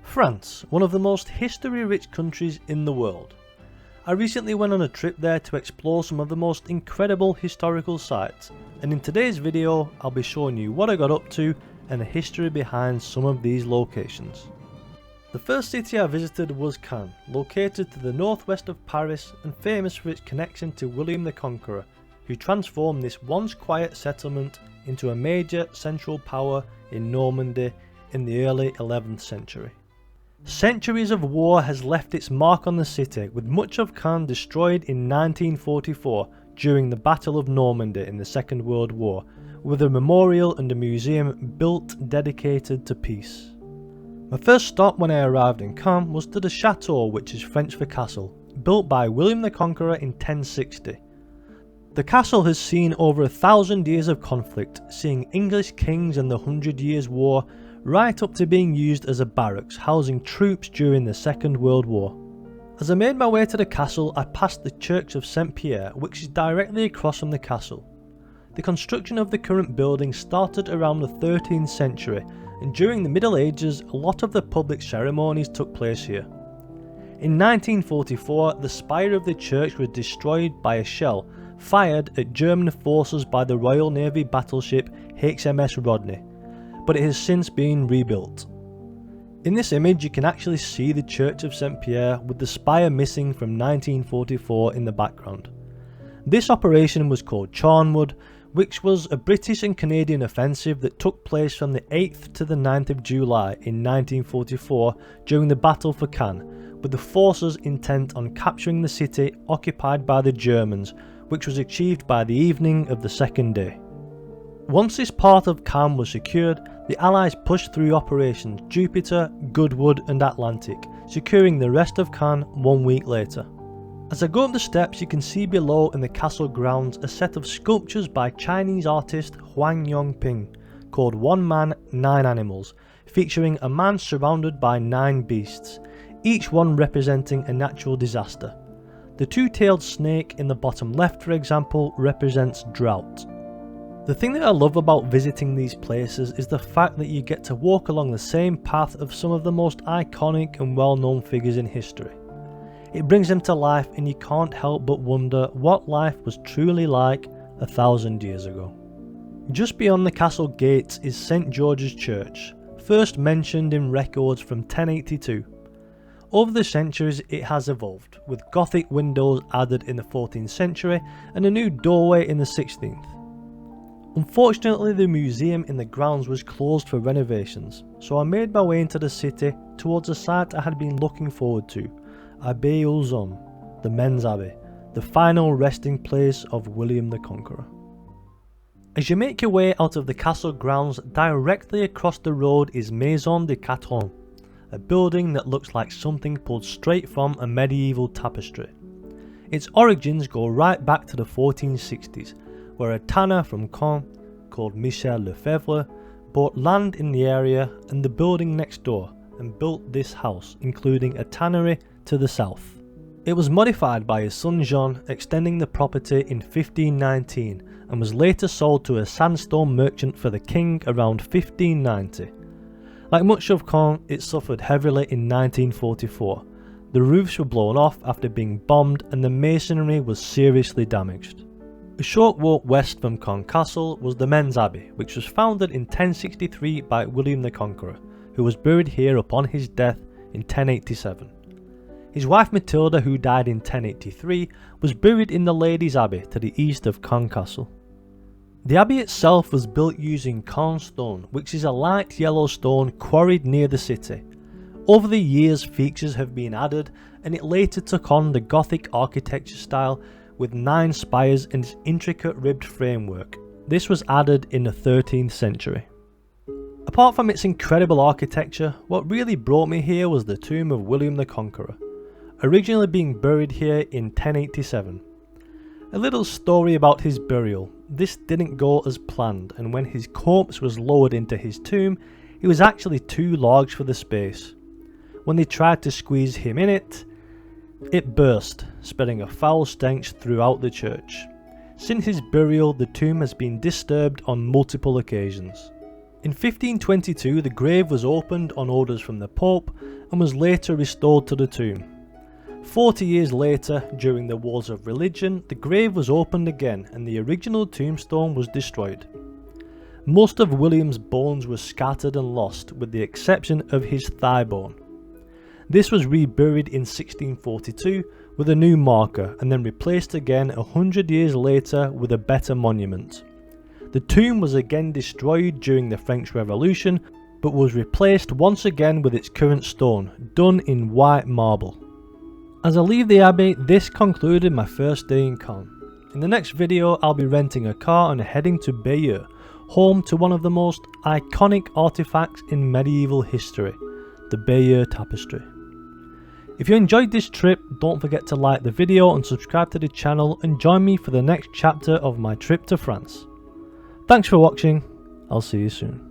France, one of the most history-rich countries in the world. I recently went on a trip there to explore some of the most incredible historical sites, and in today's video I'll be showing you what I got up to and the history behind some of these locations. The first city I visited was Caen, located to the northwest of Paris and famous for its connection to William the Conqueror, who transformed this once quiet settlement into a major central power in Normandy in the early 11th century. Centuries of war has left its mark on the city, with much of Caen destroyed in 1944 during the Battle of Normandy in the Second World War, with a memorial and a museum built dedicated to peace. My first stop when I arrived in Caen was to the chateau, which is French for castle, built by William the Conqueror in 1060. The castle has seen over 1,000 years of conflict, seeing English kings and the 100 Years' War, right up to being used as a barracks housing troops during the Second World War. As I made my way to the castle, I passed the church of St. Pierre, which is directly across from the castle. The construction of the current building started around the 13th century, and during the Middle Ages a lot of the public ceremonies took place here. In 1944 the spire of the church was destroyed by a shell fired at German forces by the Royal Navy battleship HMS Rodney, but it has since been rebuilt. In this image you can actually see the church of St. Pierre with the spire missing from 1944 in the background. This operation was called Charnwood, which was a British and Canadian offensive that took place from the 8th to the 9th of July in 1944 during the Battle for Caen, with the forces intent on capturing the city occupied by the Germans, which was achieved by the evening of the second day. Once this part of Caen was secured, the Allies pushed through operations Jupiter, Goodwood and Atlantic, securing the rest of Caen 1 week later. As I go up the steps you can see below in the castle grounds a set of sculptures by Chinese artist Huang Yongping called One Man, Nine Animals, featuring a man surrounded by 9 beasts, each one representing a natural disaster. The two-tailed snake in the bottom left, for example, represents drought. The thing that I love about visiting these places is the fact that you get to walk along the same path of some of the most iconic and well-known figures in history. It brings them to life and you can't help but wonder what life was truly like 1,000 years ago. Just beyond the castle gates is St. George's Church, first mentioned in records from 1082. Over the centuries it has evolved, with Gothic windows added in the 14th century and a new doorway in the 16th. Unfortunately the museum in the grounds was closed for renovations, so I made my way into the city towards a site I had been looking forward to, Abbey, the men's abbey, the final resting place of William the Conqueror. As you make your way out of the castle grounds, directly across the road is Maison de Quatrans, a building that looks like something pulled straight from a medieval tapestry. Its origins go right back to the 1460s, where a tanner from Caen, called Michel Lefebvre, bought land in the area and the building next door and built this house, including a tannery to the south. It was modified by his son Jean, extending the property in 1519 and was later sold to a sandstone merchant for the king around 1590. Like much of Caen, it suffered heavily in 1944. The roofs were blown off after being bombed and the masonry was seriously damaged. A short walk west from Caen Castle was the men's abbey, which was founded in 1063 by William the Conqueror, who was buried here upon his death in 1087. His wife Matilda, who died in 1083, was buried in the Ladies' Abbey to the east of Caen Castle. The abbey itself was built using Caen stone, which is a light yellow stone quarried near the city. Over the years features have been added and it later took on the Gothic architecture style with 9 spires and its intricate ribbed framework. This was added in the 13th century. Apart from its incredible architecture, what really brought me here was the tomb of William the Conqueror, originally being buried here in 1087. A little story about his burial. This didn't go as planned, and when his corpse was lowered into his tomb, it was actually too large for the space. When they tried to squeeze him in it burst, spreading a foul stench throughout the church. Since his burial, the tomb has been disturbed on multiple occasions. In 1522 the grave was opened on orders from the Pope and was later restored to the tomb. 40 years later, during the Wars of Religion, the grave was opened again and the original tombstone was destroyed. Most of William's bones were scattered and lost, with the exception of his thigh bone. This was reburied in 1642 with a new marker and then replaced again 100 years later with a better monument. The tomb was again destroyed during the French Revolution, but was replaced once again with its current stone, done in white marble. As I leave the Abbey, this concluded my first day in Caen. In the next video I'll be renting a car and heading to Pierre, home to one of the most iconic artifacts in medieval history, the Pierre Tapestry. If you enjoyed this trip, don't forget to like the video and subscribe to the channel and join me for the next chapter of my trip to France. Thanks for watching, I'll see you soon.